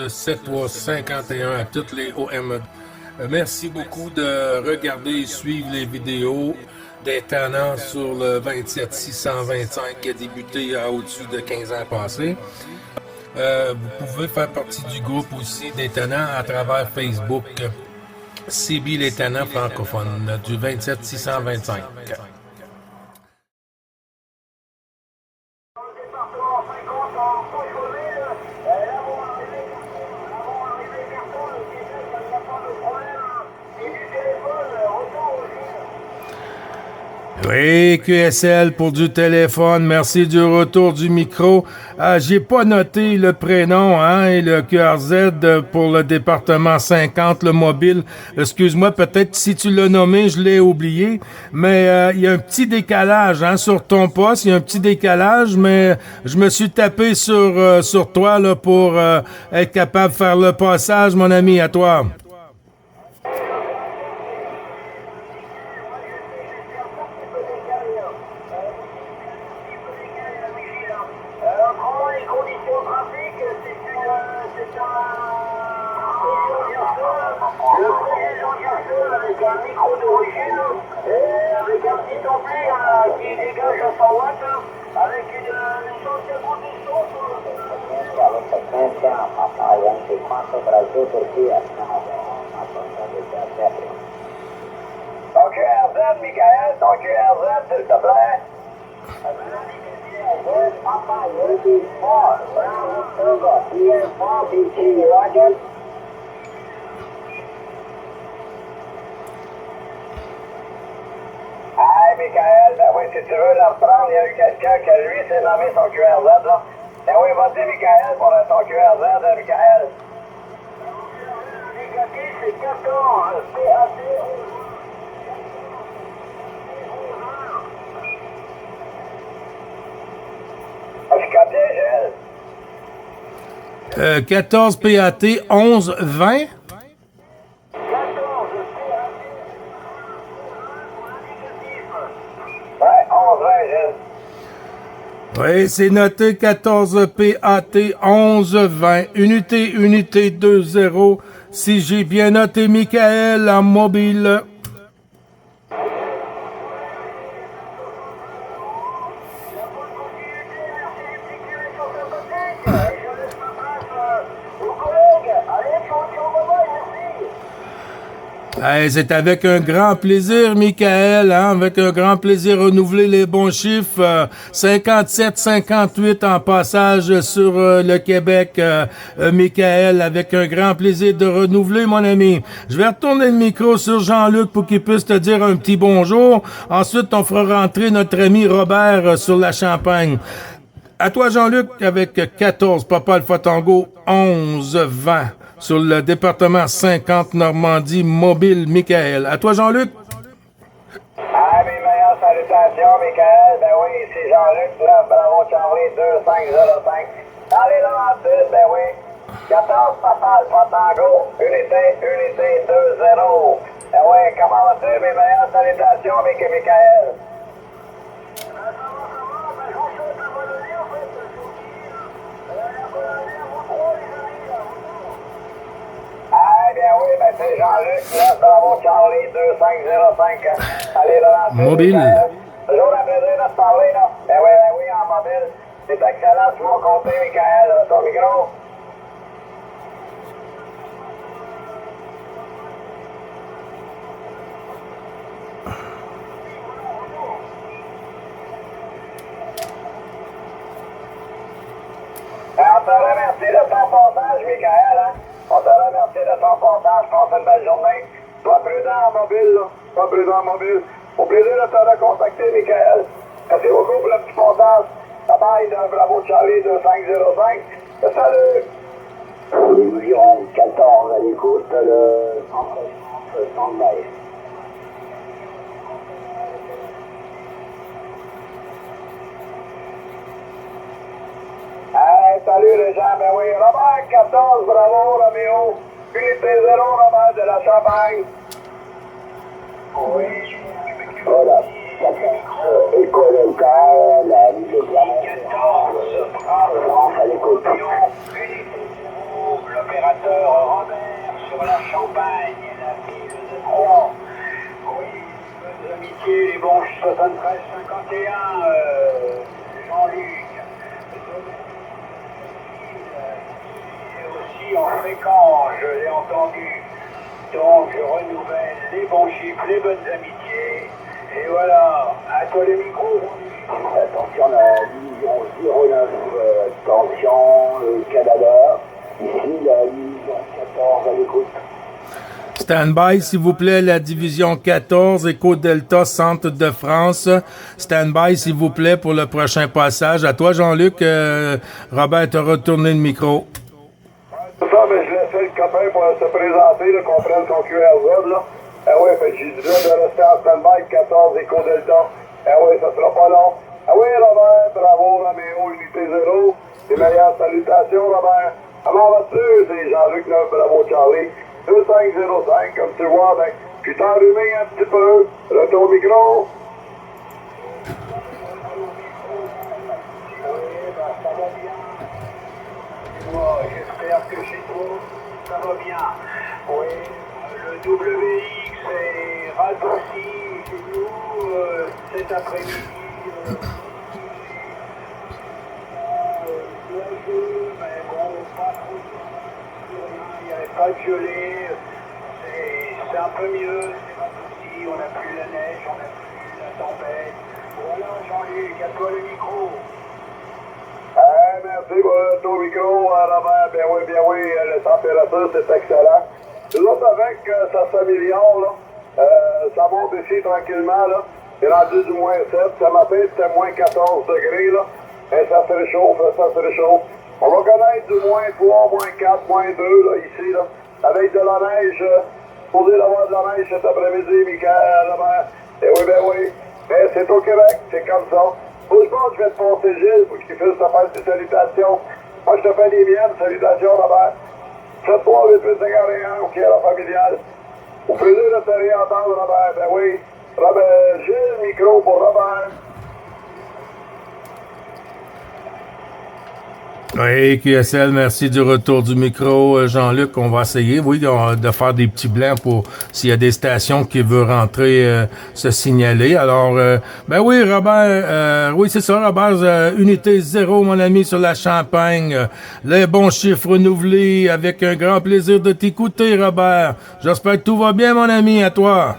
7351 à toutes les OME. Merci beaucoup de regarder et suivre les vidéos des tenants sur le 27625 qui a débuté au-dessus de 15 ans passés. Vous pouvez faire partie du groupe aussi des tenants à travers Facebook. CB les tenants francophones du 27625. Oui, QSL pour du téléphone. Merci du retour du micro. J'ai pas noté le prénom et le QRZ pour le département 50, le mobile. Excuse-moi, peut-être si tu l'as nommé, je l'ai oublié. Mais il y a un petit décalage sur ton poste. Il y a un petit décalage, mais je me suis tapé sur toi là, pour être capable de faire le passage, mon ami, à toi. Ton QRZ, Michael, ton QRZ, s'il te plaît. Hey, Michael, ben oui, si tu veux le reprendre, il y a eu quelqu'un qui, lui, s'est nommé son QRZ, là. Ben oui, vas-y, Michael, pour ton QRZ, Michael. C'est 14, PAT. Euh, 14 PAT 11 20. Oui, c'est noté 14 PAT 11 20. Unité 20. Si j'ai bien noté Michael en mobile. Hey, c'est avec un grand plaisir, Michael, avec un grand plaisir renouveler les bons chiffres. 57-58 en passage sur le Québec, Michael, avec un grand plaisir de renouveler, mon ami. Je vais retourner le micro sur Jean-Luc pour qu'il puisse te dire un petit bonjour. Ensuite, on fera rentrer notre ami Robert sur la Champagne. À toi, Jean-Luc, avec 14, Papa Alpha Tango, 11, 20. Sur le département 50 Normandie mobile, Michael. À toi, Jean-Luc. Ah, mes meilleures salutations, Michael. Ben oui, ici Jean-Luc, là, Bravo Charlie 2505. Dans les Laurentides, ben oui. 14, Papa Alpha Tango, unité 20. Ben oui, comment vas-tu, mes meilleures salutations, Michael? Ah, bien oui, ben c'est Jean-Luc, là, Bravo Charlie 2505. Allez, là, mobile. Toujours un plaisir de te parler, là. Ben oui, en mobile. C'est excellent sur mon côté, Michael, là, ton micro. On te remercie de ton passage, Michael, hein. On te remercie de ton passage. Passe une belle journée. Sois prudent en mobile, là. Sois prudent en mobile. Au plaisir de te recontacter, Michael. Merci beaucoup pour le petit passage. La baille de Bravo Charlie 2505. Salut! Environ 14 à l'écoute, le centre bail. Hey, salut les gens, ben oui, Robert 14, bravo Roméo, unité 0, Robert de la Champagne. Oui, voilà, école locale, la ville de Clermont. 14, bravo, à l'écoute. Unité 0, le 73-51, Jean-Luc. Et aussi en fréquent, je l'ai entendu. Donc, je renouvelle les bons chiffres, les bonnes amitiés. Et voilà, à toi les micros. Attention, la division 09, attention, Canada. Ici, la division 14 à l'écoute. Stand-by, s'il vous plaît, la division 14, Éco Delta, Centre de France. Stand-by, s'il vous plaît, pour le prochain passage. À toi, Jean-Luc. Robert, te retourné le micro. C'est ça, mais je laissais le copain pour se présenter, là, qu'on prenne son QRZ, là. Ah ouais, fait que j'ai dit là de rester en stand-by 14 Éco Delta. Ah ouais, ça sera pas long. Ah oui, Robert, bravo, Roméo, unité 0. Les meilleures salutations, Robert. Comment vas-tu? C'est Jean-Luc 9, bravo, Charlie. 2505, comme tu vois, ben, je suis enrhumé un petit peu. Retour au micro. Ça va bien. J'espère que chez toi, ça va bien. Oui, le WX est raccourci chez nous cet après-midi. Mais bon, pas trop. Il n'y avait pas de gelée. C'est un peu mieux, c'est pas souci. On n'a plus la neige, on n'a plus la tempête. Voilà, Jean-Luc, à toi le micro. Merci pour ton micro, Robert. Bien oui, la température, c'est excellent. Nous autres, avec, ça s'améliore, là. Ça monte ici tranquillement, là. C'est rendu du moins 7. Ce matin, c'était moins 14 degrés, là. Et ça se réchauffe, ça se réchauffe. On va connaître du moins 3, moins 4, moins 2, là, ici, là. Avec de la neige, supposé d'avoir de la neige cet après-midi, Michael, Robert. Ben oui. Mais c'est au Québec, c'est comme ça. Je pense que je vais te passer Gilles pour qu'il puisse te faire des salutations. Moi, je te fais les miennes. Salutations, Robert. 7-3, 8-8-51, au Kira familial. Au plaisir de te réentendre, Robert. Ben oui. Robert, Gilles, micro pour Robert. Oui, QSL, merci du retour du micro. Jean-Luc, on va essayer, oui, de faire des petits blancs pour s'il y a des stations qui veulent rentrer, se signaler. Alors, ben oui, Robert, oui, c'est ça, Robert, unité 0, mon ami, sur la Champagne. Les bons chiffres renouvelés, avec un grand plaisir de t'écouter, Robert. J'espère que tout va bien, mon ami, à toi.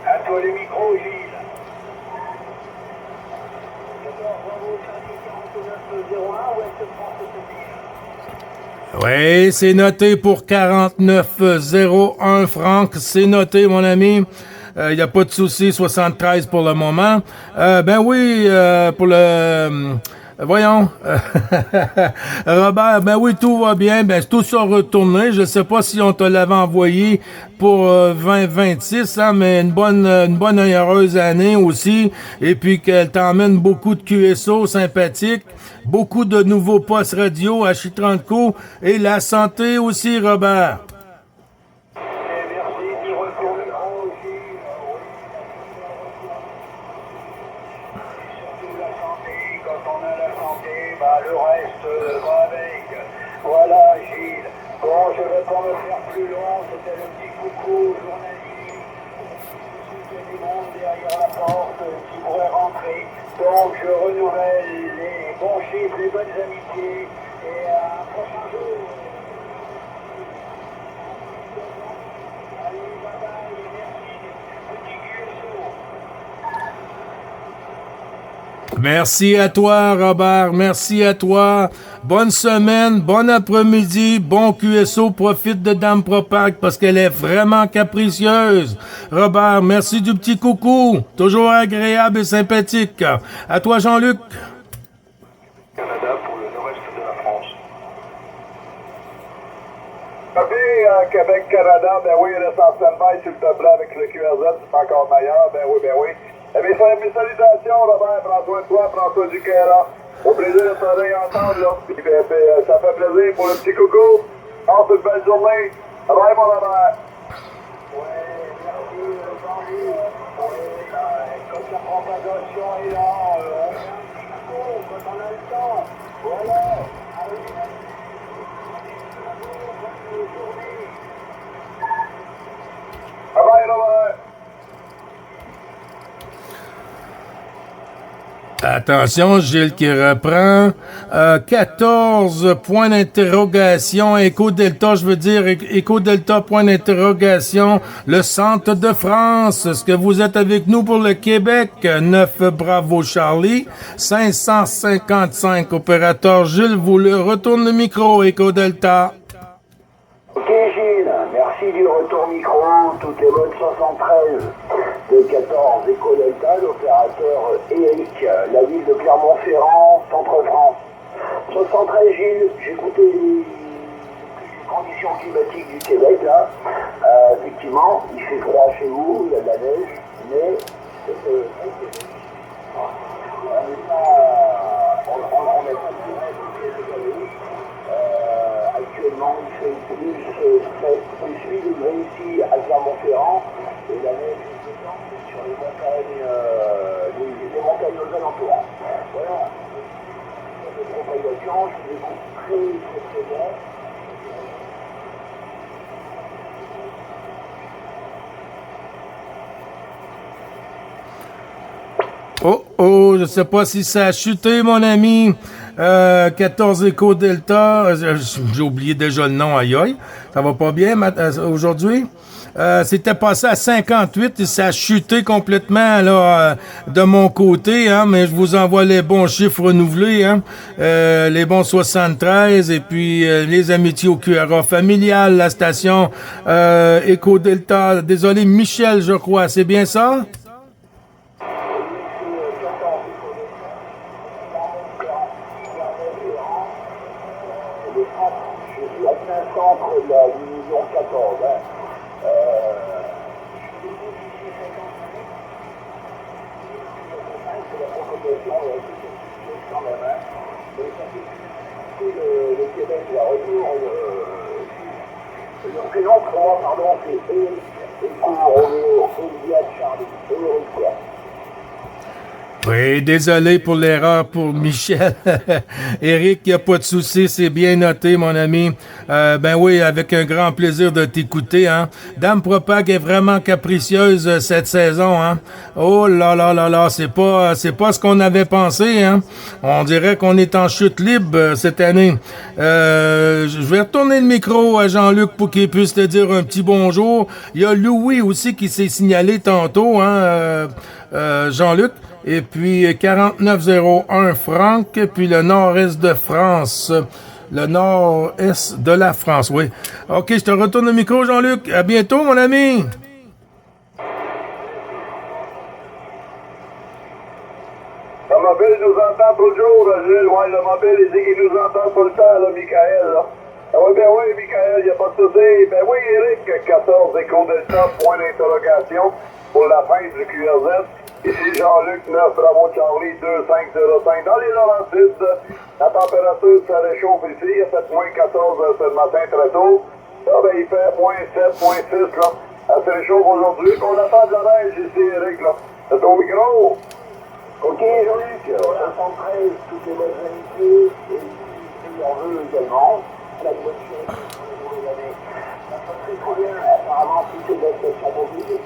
À toi les micros, Gilles. Oui, c'est noté pour 4901 francs. C'est noté, mon ami. Il n'y a pas de souci, 73 pour le moment. Ben oui, pour le... voyons. Robert, ben oui, tout va bien. Ben, tout ça retourné. Je sais pas si on te l'avait envoyé pour 2026, hein, mais une bonne et heureuse année aussi. Et puis qu'elle t'emmène beaucoup de QSO sympathiques, beaucoup de nouveaux postes radio à Chitranco et la santé aussi, Robert. Le reste va avec. Voilà, Gilles. Bon, je ne vais pas me faire plus long. C'était le petit coucou journaliste. Il y a du monde derrière la porte qui pourrait rentrer. Donc, je renouvelle les bons chiffres, les bonnes amitiés. Et à un prochain jour. Allez, bye bye. Merci. Petit QSO. Merci à toi, Robert. Merci à toi. Bonne semaine, bon après-midi, bon QSO. Profite de Dame Propac parce qu'elle est vraiment capricieuse. Robert, merci du petit coucou. Toujours agréable et sympathique. À toi, Jean-Luc. Canada pour le nord-est de la France. Québec, Canada, ben oui, reste en stand-by, s'il te plaît, avec le QRZ, c'est encore meilleur. Ben oui, ben oui. Mes salutations, Robert, prends soin de toi, prends soin du Kera. Au plaisir de te réentendre, là. Puis, ça fait plaisir pour le petit coucou. Passe une belle journée. Bye, mon Robert. Ouais, merci, Jean-Luc. la propagation est là. On met un petit coup quand on a le temps. Voilà. Bye bye, Robert. Attention, Gilles qui reprend. 14 points d'interrogation. Éco-Delta, je veux dire, Éco-Delta, point d'interrogation. Le centre de France. Est-ce que vous êtes avec nous pour le Québec? 9 Bravo Charlie. 555 opérateur Gilles, vous le retourne le micro, Éco-Delta. Ok Gilles, merci du retour micro, toutes les bonnes 73 de 14 Éco-Delta, l'opérateur Eric, la ville de Clermont-Ferrand, Centre-France. 73 Gilles, j'ai écouté les conditions climatiques du Québec là. Effectivement, il fait froid chez vous, il y a de la neige, mais actuellement, il fait plus 8 degrés ici à Clermont-Ferrand et la neige est descendue sur les montagnes, les montagnes aux alentours. Voilà. Cette propagation, je vous écoute très bien. Oh, je sais pas si ça a chuté, mon ami. 14 Éco-Delta. J'ai oublié déjà le nom, aïe aïe. Ça va pas bien aujourd'hui. C'était passé à 58 et ça a chuté complètement là de mon côté, hein, mais je vous envoie les bons chiffres renouvelés, hein, les bons 73 et puis les amitiés au QRA familial, la station Éco-Delta. Désolé, Michel, je crois, c'est bien ça? Centre de la division 14. C'est la propagation quand même. Mais ça fait le Québec, la retour. Le prénom pour moi, pardon, c'est Eric. Éco-Roméo, India Charlie. Eric. Oui, désolé pour l'erreur pour Michel. Éric, il n'y a pas de souci, c'est bien noté, mon ami. Ben oui, avec un grand plaisir de t'écouter, hein. Dame Propag est vraiment capricieuse cette saison, hein. Oh là là là là, c'est pas ce qu'on avait pensé, hein. On dirait qu'on est en chute libre cette année. Je vais retourner le micro à Jean-Luc pour qu'il puisse te dire un petit bonjour. Il y a Louis aussi qui s'est signalé tantôt, hein, Jean-Luc. Et puis 4901 Franck, puis le nord-est de France. Le nord-est de la France, oui. OK, je te retourne le micro, Jean-Luc. À bientôt, mon ami. Le mobile nous entend toujours, Gilles. Ouais, le mobile, il dit qu'il nous entend tout le temps, là, Michael. Là. Ah oui, ben oui, Michael, il n'y a pas de souci. Ben oui, Eric, 14 Éco-Delta, point d'interrogation pour la fin du QRZ. Ici Jean-Luc 9, Bravo Charlie 2505. Dans les Laurentides, la température se réchauffe ici. Il a fait moins 14 ce matin très tôt. Là, ben, il fait moins 7, moins 6. Là. Ça se réchauffe aujourd'hui. On attend de la neige ici, Eric. Là. C'est ton micro. OK, Jean-Luc. 73, toutes les bonnes amitiés. Et on veut également. La bonne chose pour les années. Ça se fait très bien. Apparemment, toutes les bonnes stations mobiles.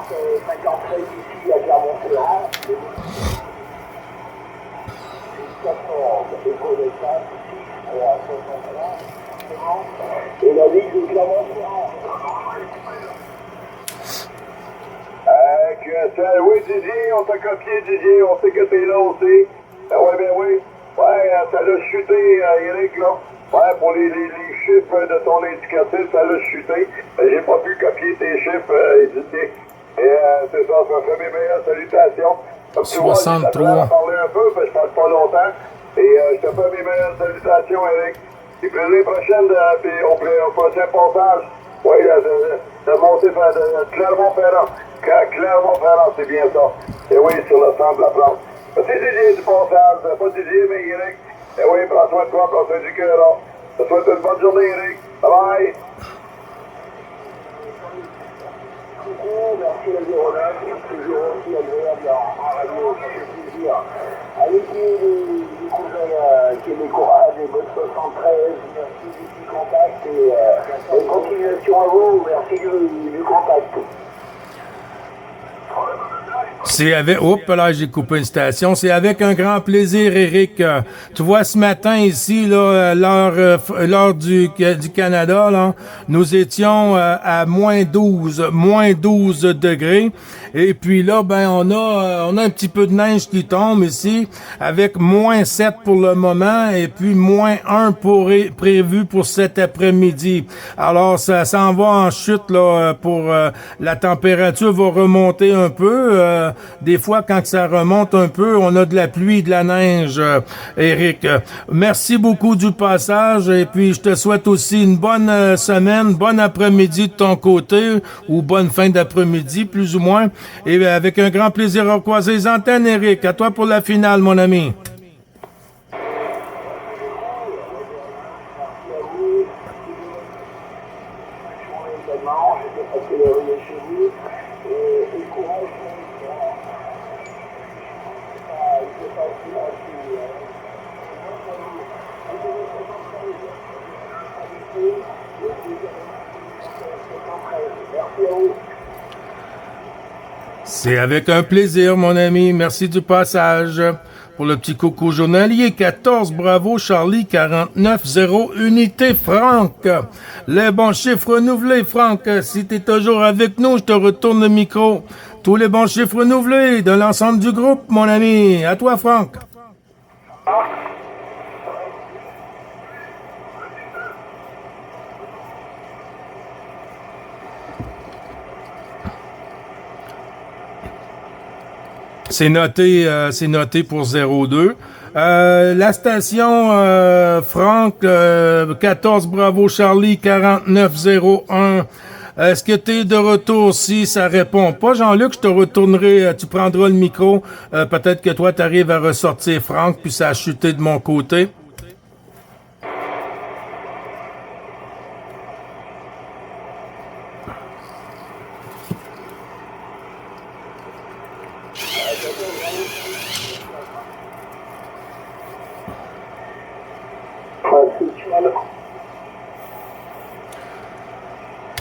53 ici à Clermont-Ferrand, 14 Éco-Delta, 6 à 61, et la ville de Clermont-Ferrand. Oui, Didier, on t'a copié, Didier, on sait que t'es là aussi. Ben oui. Ouais, ça l'a chuté, Eric, là. Ouais, pour les chiffres de ton indicatif, ça l'a chuté. J'ai pas pu copier tes chiffres, Didier. Et c'est ça, ça fait mes meilleures salutations. Comme 63. Tu vois, je parler un peu, parce que je parle pas longtemps. Et je te fais mes meilleures salutations, Eric. Et puis l'année prochaine, puis au prochain passage, oui, de monter de Clermont-Ferrand. Clermont-Ferrand, c'est bien ça. Et oui, sur le centre de la France. C'est Didier du passage, pas Didier, mais Eric. Et oui, prends soin de toi, prends soin du cœur. Je te souhaite une bonne journée, Eric. Bye bye. beaucoup. Merci le 09. C'est toujours aussi agréable en radio. Ça fait plaisir. À l'équipe du Conseil québécois des Bottes 73, merci du petit contact et bonne continuation à vous. Merci du contact. C'est avec... Oups, là, j'ai coupé une station. C'est avec un grand plaisir, Éric. Tu vois, ce matin, ici, là, l'heure du Canada, là, nous étions à moins 12 degrés. Et puis là, ben, on a un petit peu de neige qui tombe ici, avec moins 7 pour le moment, et puis moins 1 prévu pour cet après-midi. Alors, ça s'en va en chute, là, pour la température va remonter un peu. Des fois, quand ça remonte un peu, on a de la pluie, de la neige, Éric. Merci beaucoup du passage, et puis je te souhaite aussi une bonne semaine, bon après-midi de ton côté, ou bonne fin d'après-midi, plus ou moins. Et avec un grand plaisir à croiser les antennes, Éric. À toi pour la finale, mon ami. C'est avec un plaisir, mon ami. Merci du passage. Pour le petit coucou journalier, 14, bravo, Charlie, 49, 0, unité, Franck. Les bons chiffres renouvelés, Franck. Si tu es toujours avec nous, je te retourne le micro. Tous les bons chiffres renouvelés de l'ensemble du groupe, mon ami. À toi, Franck. C'est noté pour 02. La station Franck 14 Bravo Charlie 4901. Est-ce que tu es de retour? Si ça répond pas, Jean-Luc, je te retournerai, tu prendras le micro. Peut-être que toi, tu arrives à ressortir Franck, puis ça a chuté de mon côté.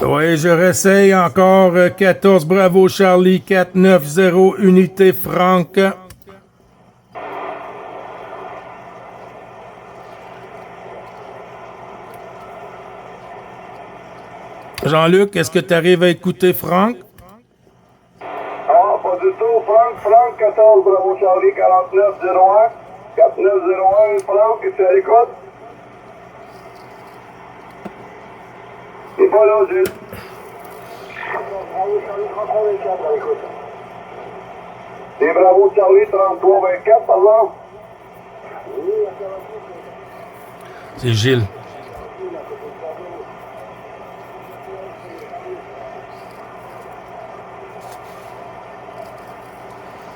Oui, je réessaye encore. 14 Bravo Charlie 490 unité Franck. Jean-Luc, est-ce que tu arrives à écouter Franck? Ah, pas du tout. Franck 14 Bravo Charlie 4901. 4901, Franck, tu es à l'écoute? Il est pas là, Gilles. Bravo Charlie 3324 à l'écoute. C'est Bravo Charlie 3324, par exemple? Oui, c'est Gilles.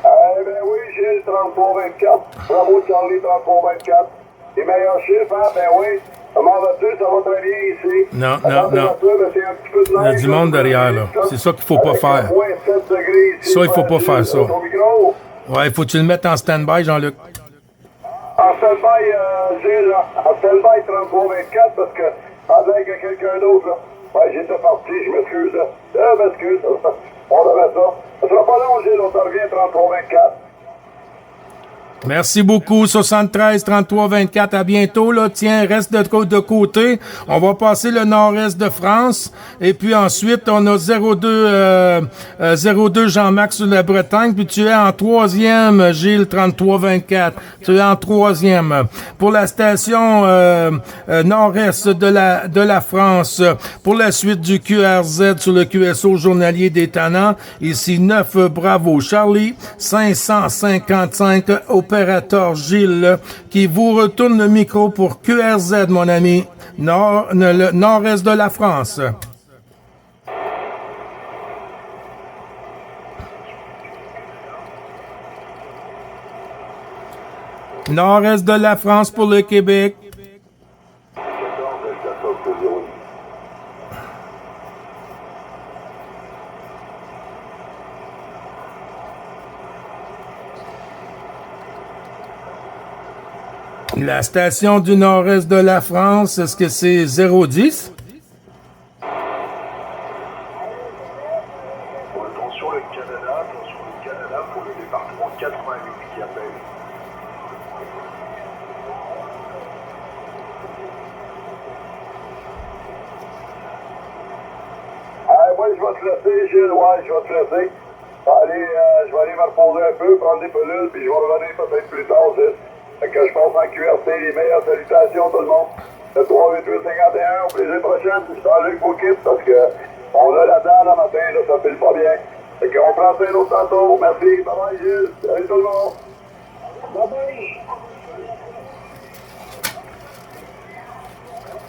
Eh bien oui, Gilles 3324. Bravo Charlie 3324. Les meilleurs chiffres, hein? Ben oui. Comment vas-tu? Ça va très bien ici. Non. C'est un petit peu de Il y a du monde derrière, là. C'est ça qu'il faut pas faire. Ça, il faut pas faire ça. Ouais, il faut que tu le mettes en stand-by, Jean-Luc. En stand-by, Gilles, en stand-by 3324, parce que avec quelqu'un d'autre, là. Ouais, j'étais parti, je m'excuse. Je m'excuse. On devait ça. Ça sera pas long, Gilles, on te revient 3324. Merci beaucoup, 73 33 24. À bientôt, là. Tiens, reste de côté. On va passer le nord-est de France. Et puis ensuite, on a 02 Jean-Marc sur la Bretagne. Puis tu es en troisième, Gilles, 33 24. Tu es en troisième. Pour la station nord-est de la France, pour la suite du QRZ sur le QSO journalier des Tannants, ici 9 Bravo Charlie, 555 opérateur Gilles, qui vous retourne le micro pour QRZ, mon ami, le nord-est de la France. Nord-est de la France pour le Québec. La station du nord-est de la France, est-ce que c'est 010? Attention le Canada pour le département 88 qui appelle. Moi je vais te laisser, Gilles, ouais, je vais te laisser. Je vais aller me reposer un peu, prendre des pilules, puis je vais revenir peut-être plus tard, Gilles. Fait que je passe en QRT, les meilleures salutations tout le monde. Le 388-51, au plaisir prochain, je suis en Luc Bouquet parce que on a la dent le matin, là, ça file pas bien. Fait qu'on prend ça un autre tantôt. Merci, bye bye Gilles, salut tout le monde. Bye bye.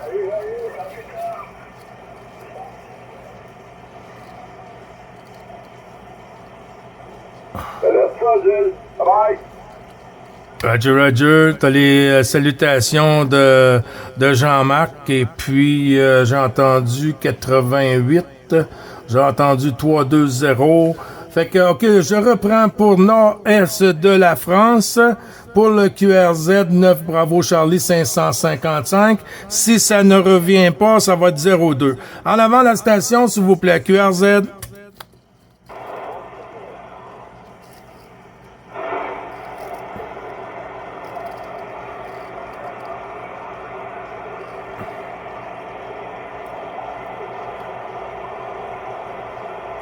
Salut, à plus tard. Laisse ça Gilles, bye bye. Roger, Roger, t'as les salutations de Jean-Marc, et puis j'ai entendu 88, j'ai entendu 320. Fait que, OK, je reprends pour nord-est de la France, pour le QRZ 9 Bravo Charlie 555. Si ça ne revient pas, ça va être 02. En avant la station, s'il vous plaît, QRZ.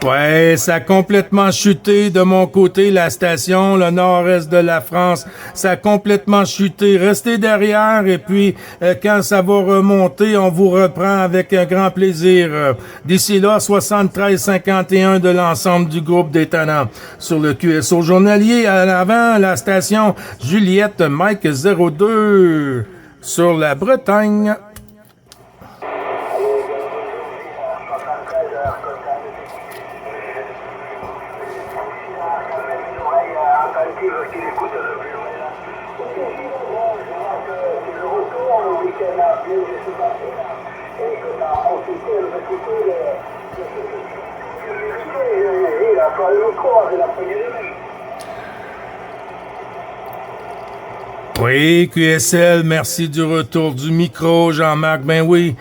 Ouais, ça a complètement chuté de mon côté, la station, le nord-est de la France. Ça a complètement chuté. Restez derrière et puis quand ça va remonter, on vous reprend avec un grand plaisir. D'ici là, 73-51 de l'ensemble du groupe des Tannants sur le QSO journalier. À l'avant, la station Juliette Mike 02 sur la Bretagne. Oui, QSL, merci du retour du micro, Jean-Marc. Ben oui,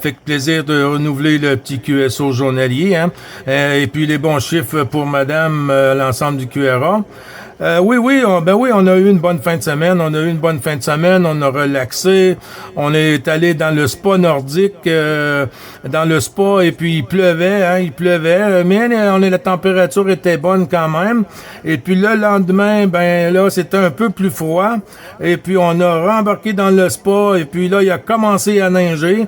fait plaisir de renouveler le petit QSO journalier, hein. Et puis les bons chiffres pour madame, l'ensemble du QRA. Oui, on a eu une bonne fin de semaine. On a relaxé. On est allé dans le spa nordique, et puis il pleuvait, mais la température était bonne quand même. Et puis le lendemain, ben là, c'était un peu plus froid. Et puis on a rembarqué dans le spa, et puis là, il a commencé à neiger.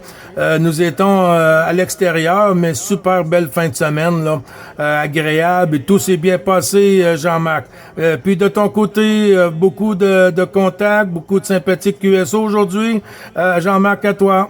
Nous étions à l'extérieur, mais super belle fin de semaine, là, agréable, et tout s'est bien passé, Jean-Marc. Puis de ton côté, beaucoup de contacts, beaucoup de sympathiques QSO aujourd'hui. Jean-Marc, à toi.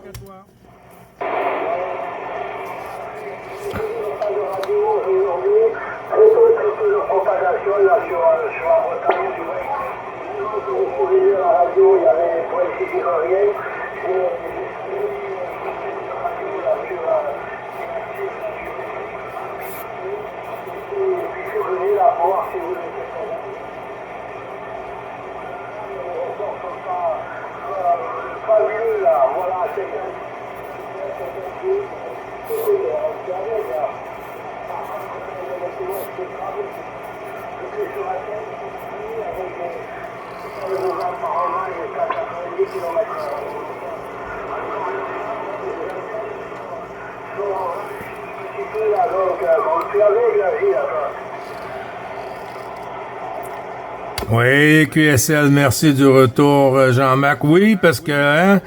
Oui, QSL, merci du retour, Jean-Marc. Oui, parce que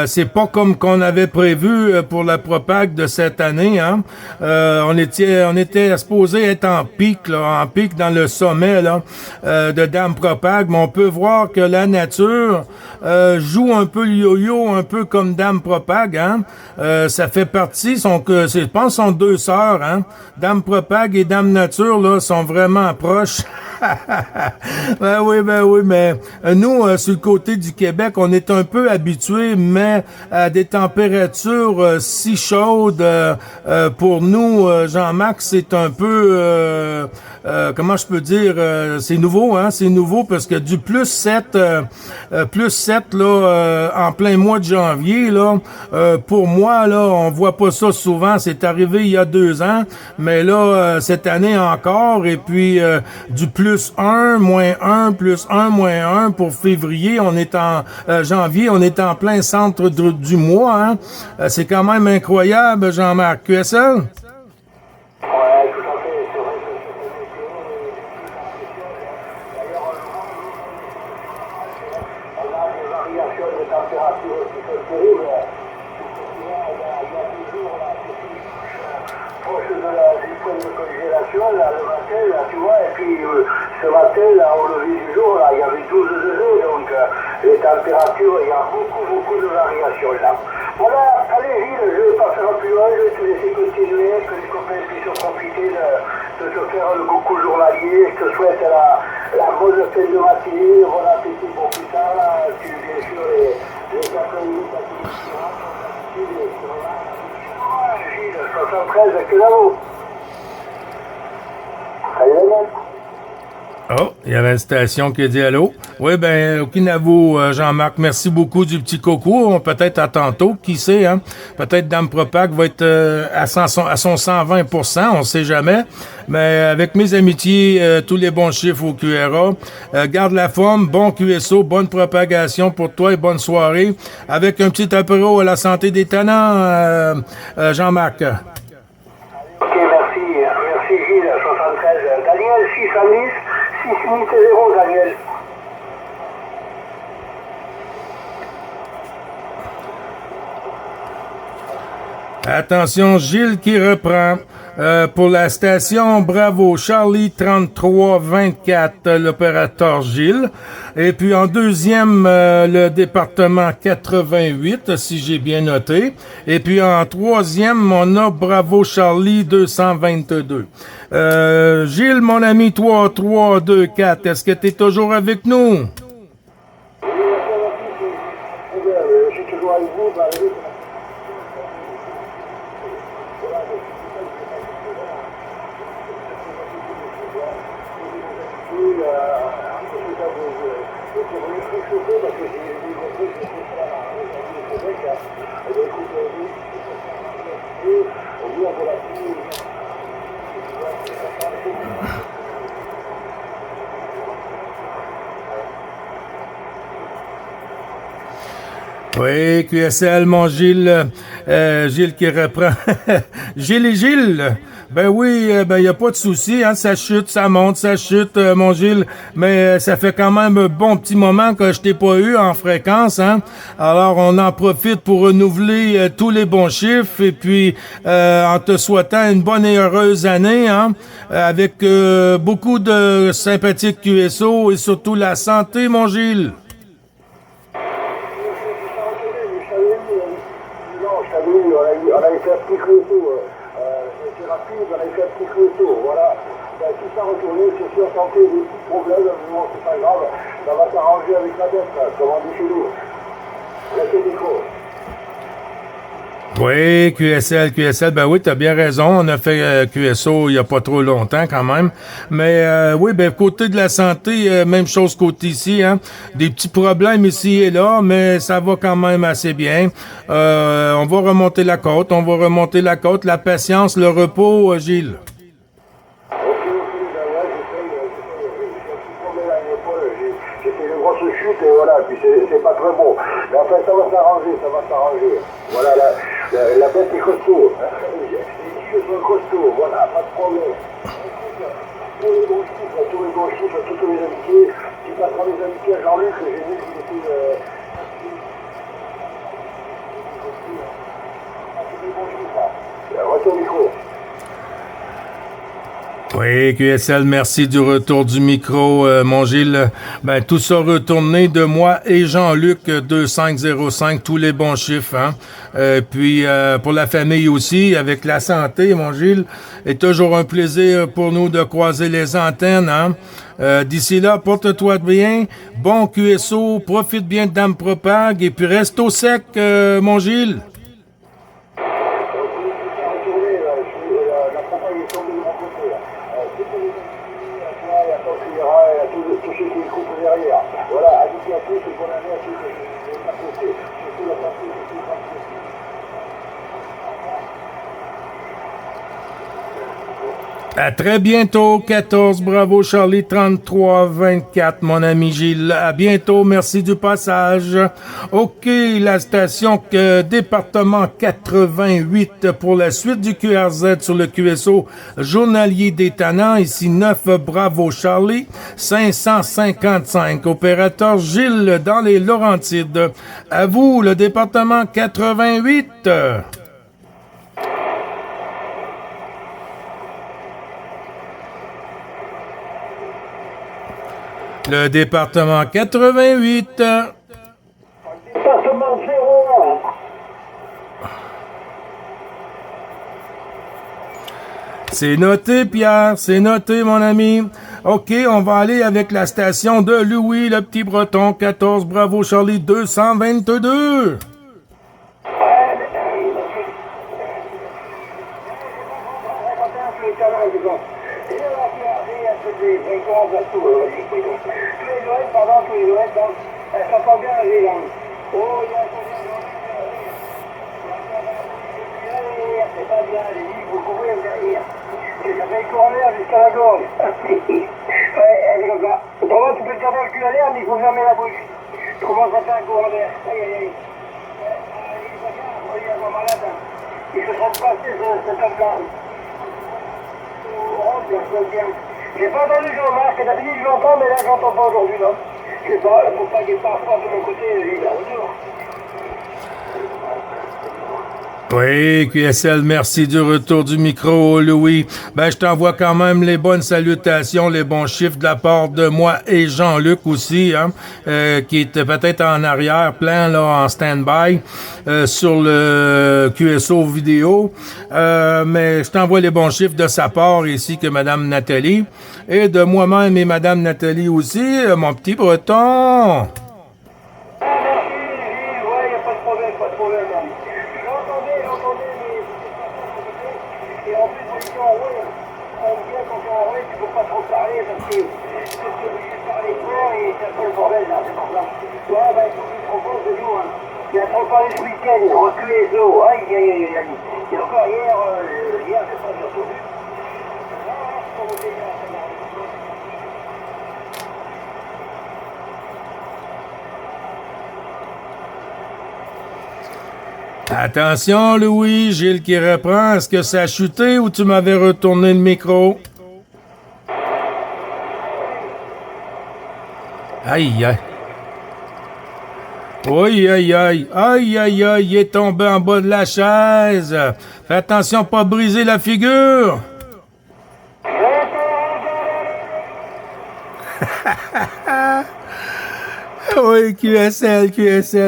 c'est pas comme qu'on avait prévu pour la propague de cette année. Hein. On était supposé être en pic dans le sommet là de Dame Propague, mais on peut voir que la nature joue un peu le yo-yo, un peu comme Dame Propague. Hein. Ça fait partie, je pense, sont deux sœurs. Hein. Dame Propague et Dame Nature là sont vraiment proches. Ben oui, mais nous, sur le côté du Québec, on est un peu habitués, mais à des températures si chaudes, pour nous, Jean-Marc, c'est un peu, comment je peux dire, c'est nouveau, hein, c'est nouveau parce que du plus 7 là, en plein mois de janvier, là, pour moi, là, on voit pas ça souvent, c'est arrivé il y a 2 ans, mais là, cette année encore, et puis du plus 1, moins 1, plus 1, moins 1 pour février, on est en janvier, on est en plein centre du mois, hein. C'est quand même incroyable, Jean-Marc. QSL? Ouais, tout à fait. C'est vrai que cette météo d'ailleurs, on a des variations de température qui sont terribles. Il y a des jours là, proche du point de congélation, là, le matin, là, tu vois, et puis ce matin, là, au lever du jour, là, il y avait 12 degrés, donc les températures, il y a beaucoup de variations là. Voilà, allez Gilles, je ne vais pas faire plus loin, je vais te laisser continuer, que les copains puissent profiter de te faire le coucou journalier. Je te souhaite la bonne fin de matinée, bon appétit pour plus tard, là. Tu, bien sûr, les 4 minutes à tout Gilles, 73, que là-haut. Allez, les Oh, il y avait une station qui a dit allô. Oui, ben, Okinawa, Jean-Marc, merci beaucoup du petit coco. Peut-être à tantôt, qui sait, hein? Peut-être Dame Propac va être à son 120%, on sait jamais. Mais avec mes amitiés, tous les bons chiffres au QRA. Garde la forme, bon QSO, bonne propagation pour toi et bonne soirée. Avec un petit apéro à la santé des tannants, Jean-Marc. Ok, merci Gilles, 73. Daniel, 610, 6 minutes et 0, Daniel. Attention, Gilles qui reprend. Pour la station Bravo, Charlie 3324, l'opérateur Gilles. Et puis en deuxième, le département 88, si j'ai bien noté. Et puis en troisième, on a Bravo Charlie 222. Gilles, mon ami 3324, est-ce que tu es toujours avec nous? Je suis toujours avec vous, Oui, QSL, mon Gilles, Gilles qui reprend. Gilles et Gilles. Ben oui, ben y a pas de souci, hein, ça chute, ça monte, ça chute, mon Gilles, mais ça fait quand même un bon petit moment que je t'ai pas eu en fréquence, hein. Alors on en profite pour renouveler tous les bons chiffres et puis en te souhaitant une bonne et heureuse année, hein, avec beaucoup de sympathiques QSO et surtout la santé, mon Gilles. On avait fait un petit clôto, c'est rapide, on avait fait un petit clôto, voilà. Ben, tout ça retourné, c'est sûr, santé, des petits problèmes, mais bon, c'est pas grave, ça va s'arranger avec la dette, comme on dit chez nous. Restez micro. Oui, QSL, ben oui, t'as bien raison. On a fait QSO il y a pas trop longtemps quand même. Mais oui, ben côté de la santé, même chose côté ici, hein. Des petits problèmes ici et là, mais ça va quand même assez bien. On va remonter la côte, la patience, le repos, Gilles. Ok, ben ouais, j'ai un petit problème à l'épaule, j'ai fait une grosse chute et voilà, puis c'est pas très bon. Mais enfin, ça va s'arranger. Voilà, la bête est costaud. Les yeux sont costauds, voilà, pas de problème. Tous les bons chiffres, toutes les amitiés. Tu passeras mes amitiés à Jean-Luc, j'ai vu qu'il était... tous les bons chiffres, là. Retour au micro. Oui, QSL, merci du retour du micro, mon Gilles. Ben, tout ça retourné de moi et Jean-Luc 2505, tous les bons chiffres, hein. Puis, pour la famille aussi, avec la santé, mon Gilles, est toujours un plaisir pour nous de croiser les antennes, hein. D'ici là, porte-toi bien, bon QSO, profite bien de Dame Propag et puis reste au sec, mon Gilles. À très bientôt, 14, bravo Charlie, 33, 24, mon ami Gilles. À bientôt, merci du passage. OK, la station département 88 pour la suite du QRZ sur le QSO journalier des Tannants. Ici 9, bravo Charlie, 555. Opérateur Gilles dans les Laurentides. À vous, le département 88. Le département 88. Département 0. C'est noté, Pierre. C'est noté, mon ami. OK, on va aller avec la station de Louis, le petit breton. 14, bravo, Charlie, 222. Jusqu'à la gorge. Ouais, elle est comme ça. Autrement, tu peux te garder le cul à l'air, mais il faut fermer la bouche. Tu commences à faire un courant d'air. Aïe, aïe, aïe. Il est pas bien, il est pas malade. Il se sent passer cet homme-là. Oh, bien, bien. J'ai pas entendu Jean-Marc, d'habitude je l'entends, mais là j'entends pas aujourd'hui, non. Je sais pas, faut pas qu'il parte fort de mon côté, il est retour. Oui, QSL, merci du retour du micro, Louis. Ben, je t'envoie quand même les bonnes salutations, les bons chiffres de la part de moi et Jean-Luc aussi, hein, qui était peut-être en arrière-plan, là, en stand-by, sur le QSO vidéo. Mais je t'envoie les bons chiffres de sa part ici que Madame Nathalie. Et de moi-même et Madame Nathalie aussi, mon petit breton. Il a trop parlé ce week-end, recul les eaux, aïe aïe aïe aïe. Et encore hier, c'est pas surtout vu. Attention, Louis, Gilles qui reprend. Est-ce que ça a chuté ou tu m'avais retourné le micro? Aïe, aïe. Oui, aïe, aïe. Aïe, aïe, aïe, il est tombé en bas de la chaise. Fais attention, pas briser la figure. Oui, QSL,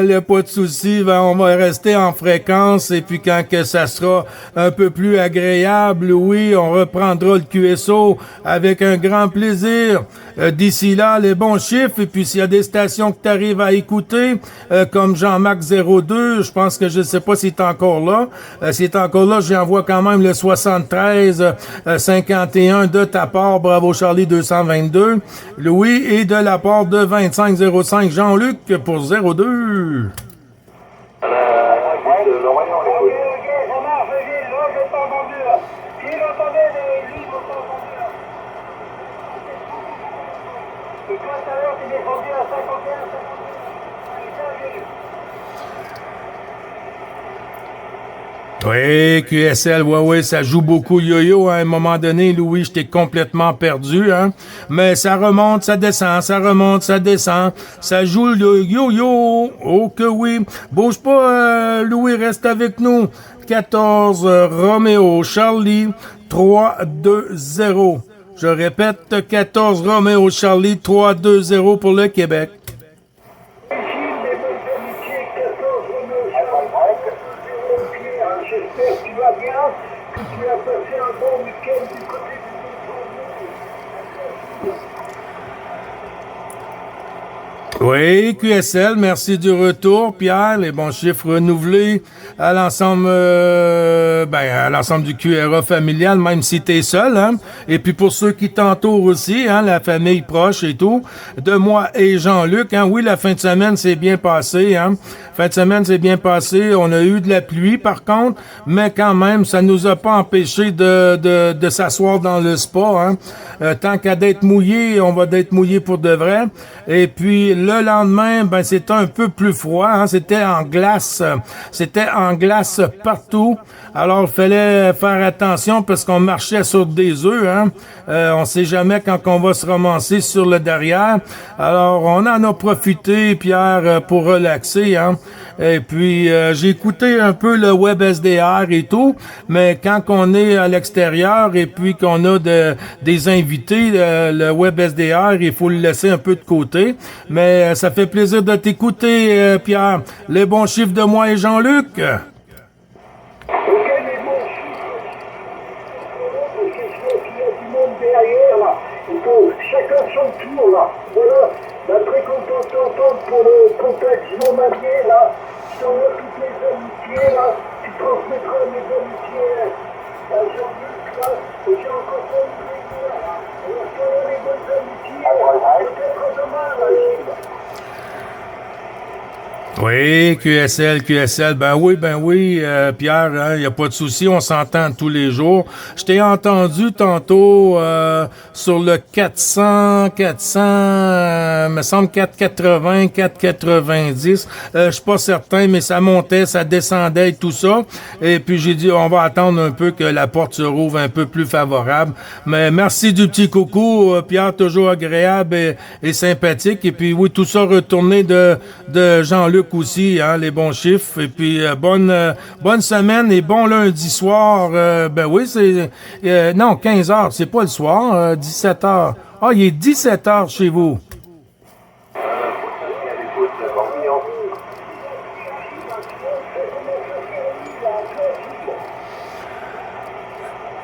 y a pas de souci. Ben, on va rester en fréquence et puis quand que ça sera un peu plus agréable, oui, on reprendra le QSO avec un grand plaisir. D'ici là, les bons chiffres et puis s'il y a des stations que tu arrives à écouter, comme Jean-Marc 02, je pense que je sais pas s'il est encore là. S'il est encore là, j'envoie quand même le 73 51 de ta part, bravo Charlie 222, Louis, et de la part de 2505 Jean-Luc pour 02. Oui, QSL, ouais, ça joue beaucoup yo-yo. À un moment donné, Louis, je t'ai complètement perdu, hein. Mais ça remonte, ça descend, ça remonte, ça descend. Ça joue le yo-yo. Oh que oui. Bouge pas, Louis, reste avec nous. 14, Roméo, Charlie, 3, 2, 0. Je répète, 14 Roméo Charlie, 3-2-0 pour le Québec. J'espère que tu vas bien, que tu as passé un bon week-end du côté du Oui, QSL, merci du retour, Pierre. Les bons chiffres renouvelés à l'ensemble, à l'ensemble du QRA familial, même si t'es seul, hein. Et puis pour ceux qui t'entourent aussi, hein, la famille proche et tout, de moi et Jean-Luc, hein. Oui, la fin de semaine s'est bien passée, hein. Fin de semaine s'est bien passée. On a eu de la pluie, par contre, mais quand même, ça nous a pas empêché de s'asseoir dans le spa, hein. Tant qu'à d'être mouillé, on va d'être mouillé pour de vrai. Et puis, le lendemain, ben, c'était un peu plus froid, hein. C'était en glace partout. Alors, il fallait faire attention parce qu'on marchait sur des œufs, hein. On sait jamais quand on va se ramasser sur le derrière. Alors, on en a profité, Pierre, pour relaxer, hein. Et puis, j'ai écouté un peu le web SDR et tout, mais quand on est à l'extérieur et puis qu'on a des invités, le web SDR, il faut le laisser un peu de côté. Mais ça fait plaisir de t'écouter, Pierre. Les bons chiffres de moi et Jean-Luc. Ok, les bons chiffres. Parce que je vois qu'il y a du monde derrière, là. Il faut chacun son tour, là. Voilà. Très content de t'entendre pour le contact journalier, là. Je t'envoie toutes les amitiés, là. Tu transmettras mes amitiés à Jean-Luc, là. Et j'ai encore pas eu de plaisir, là. Alors, je t'envoie les bonnes amitiés. Peut-être demain, là, Gilles. Oui, QSL, ben oui, Pierre, hein, y a pas de souci, on s'entend tous les jours. Je t'ai entendu tantôt sur le 400, me semble 480, 490. Je suis pas certain, mais ça montait, ça descendait et tout ça. Et puis j'ai dit, on va attendre un peu que la porte se rouvre un peu plus favorable. Mais merci du petit coucou, Pierre, toujours agréable et sympathique. Et puis oui, tout ça retourné de Jean-Luc aussi, hein, les bons chiffres. Et puis bonne semaine et bon lundi soir. Ben oui, c'est non, 15 heures, c'est pas le soir, 17 heures. Ah, il est 17 heures chez vous.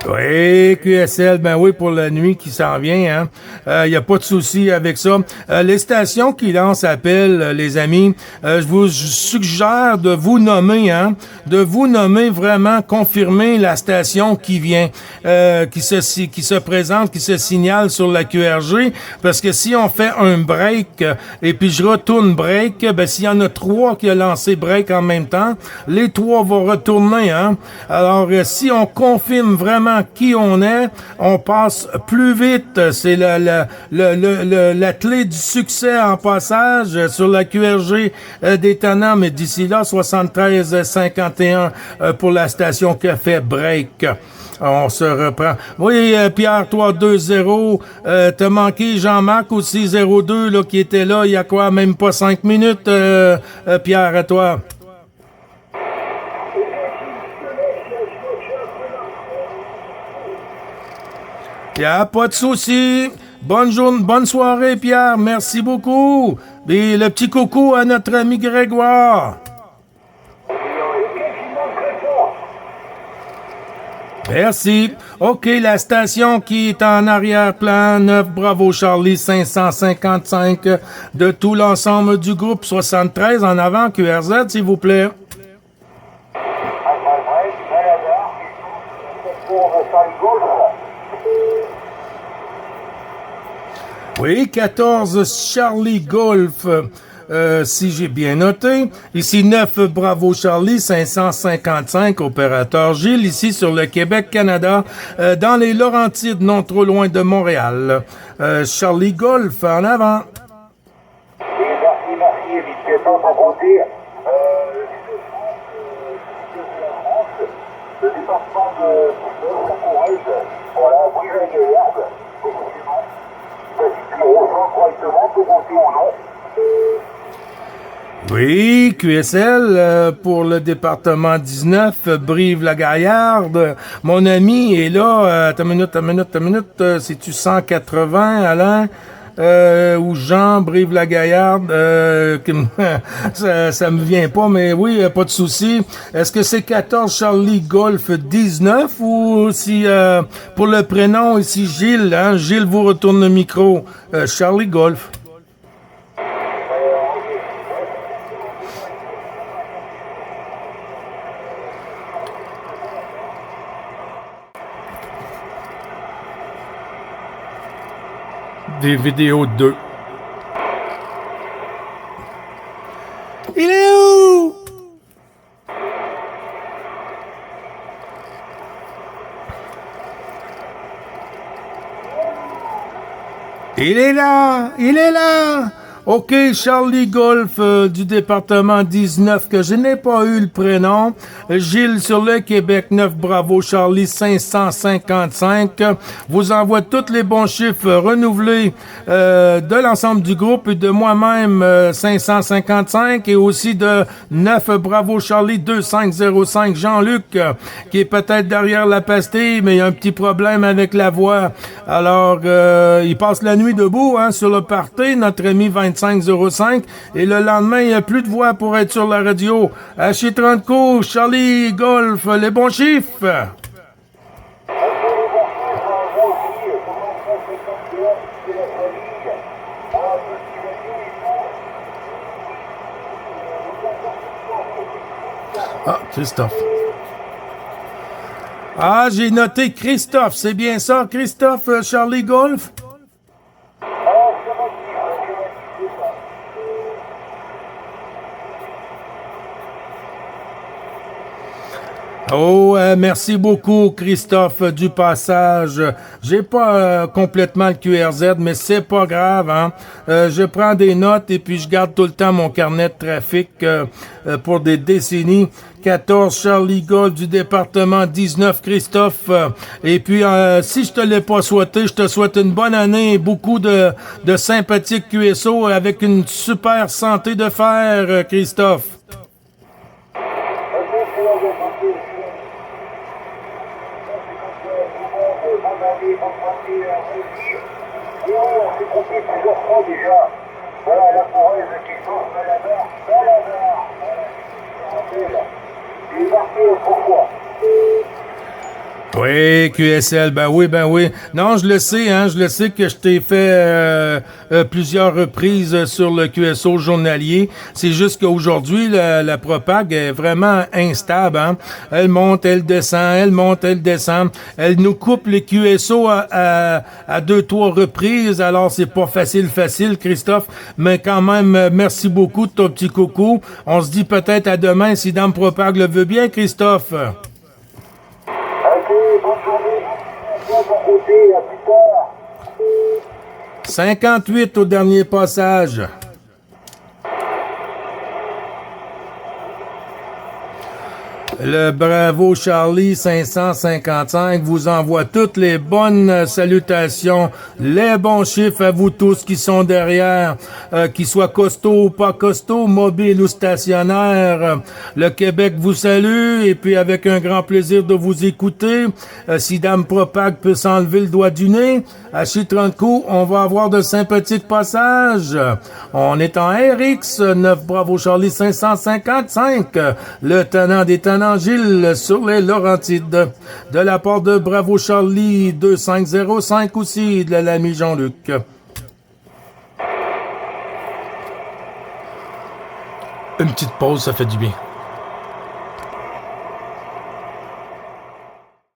Oui, QSL, ben oui, pour la nuit qui s'en vient, hein. Y a pas de souci avec ça. Les stations qui lancent appel, les amis, je vous suggère de vous nommer, hein, vraiment, confirmer la station qui vient, qui se présente, qui se signale sur la QRG, parce que si on fait un break, et puis je retourne break, ben s'il y en a 3 qui a lancé break en même temps, les 3 vont retourner, hein. Alors, si on confirme vraiment qui on est, on passe plus vite. C'est la clé du succès en passage sur la QRG d'Étonnant, mais d'ici là, 73-51 pour la station qui a fait break. On se reprend. Oui, Pierre, toi, 2-0. T'as manqué Jean-Marc aussi, 0-2, là, qui était là il y a quoi, même pas 5 minutes, Pierre, à toi. Il n'y a pas de souci. Bonne soirée, Pierre. Merci beaucoup. Et le petit coucou à notre ami Grégoire. Merci. OK, la station qui est en arrière-plan, 9 Bravo Charlie 555 de tout l'ensemble du groupe 73 en avant, QRZ, s'il vous plaît. Oui, 14 Charlie Golf, si j'ai bien noté. Ici 9 Bravo Charlie 555, opérateur Gilles, ici sur le Québec-Canada, dans les Laurentides, non trop loin de Montréal. Charlie Golf, en avant. Merci, évidemment, pour compter. Le département de Courage, voilà, brigade de l'herbe, effectivement. Oui, QSL, pour le département 19, Brive-la-Gaillarde. Mon ami est là, t'as minute, c'est-tu 180, Alain? Ou Jean, Brive-la-Gaillarde, ça me vient pas, mais oui, pas de souci. Est-ce que c'est 14 Charlie Golf 19 ou si, pour le prénom, ici Gilles, hein? Gilles vous retourne le micro. Charlie Golf. Des vidéos 2. Il est où? Il est là! Il est là! OK, Charlie Golf du département 19, que je n'ai pas eu le prénom. Gilles sur le Québec 9, bravo Charlie 555. Vous envoie tous les bons chiffres renouvelés de l'ensemble du groupe et de moi-même 555 et aussi de 9, bravo Charlie 2505. Jean-Luc qui est peut-être derrière la pastille, mais il y a un petit problème avec la voix. Alors, il passe la nuit debout hein, sur le party, notre ami 2505. Et le lendemain, il n'y a plus de voix pour être sur la radio. H30 coups, Charlie Golf, les bons chiffres. Ah, Christophe. Ah, j'ai noté Christophe. C'est bien ça, Christophe, Charlie Golf? Oh, merci beaucoup, Christophe, du passage. J'ai pas complètement le QRZ, mais c'est pas grave, hein. Je prends des notes et puis je garde tout le temps mon carnet de trafic pour des décennies. 14 Charlie Golf du département 19 Christophe. Et puis, si je te l'ai pas souhaité, je te souhaite une bonne année et beaucoup de sympathiques QSO avec une super santé de fer, Christophe. Voilà la fourreuse qui sauve de la mer, il est marqué autrefois. Oui, QSL, ben oui. Non, je le sais, hein, je le sais que je t'ai fait plusieurs reprises sur le QSO journalier. C'est juste qu'aujourd'hui, la propague est vraiment instable, hein. Elle monte, elle descend, elle monte, elle descend. Elle nous coupe les QSO à 2-3 reprises, alors c'est pas facile, Christophe. Mais quand même, merci beaucoup de ton petit coucou. On se dit peut-être à demain si Dame Propague le veut bien, Christophe. 58 au dernier passage. Le Bravo Charlie 555 vous envoie toutes les bonnes salutations, les bons chiffres à vous tous qui sont derrière, qu'ils soient costauds ou pas costauds, mobiles ou stationnaires. Le Québec vous salue et puis avec un grand plaisir de vous écouter. Si Dame Propague peut s'enlever le doigt du nez, à H30 coups, on va avoir de sympathiques passages. On est en RX 9 Bravo Charlie 555, le tenant des tenants Gilles sur les Laurentides. De la part de Bravo Charlie 2505 aussi, de l'ami Jean-Luc. Une petite pause, ça fait du bien.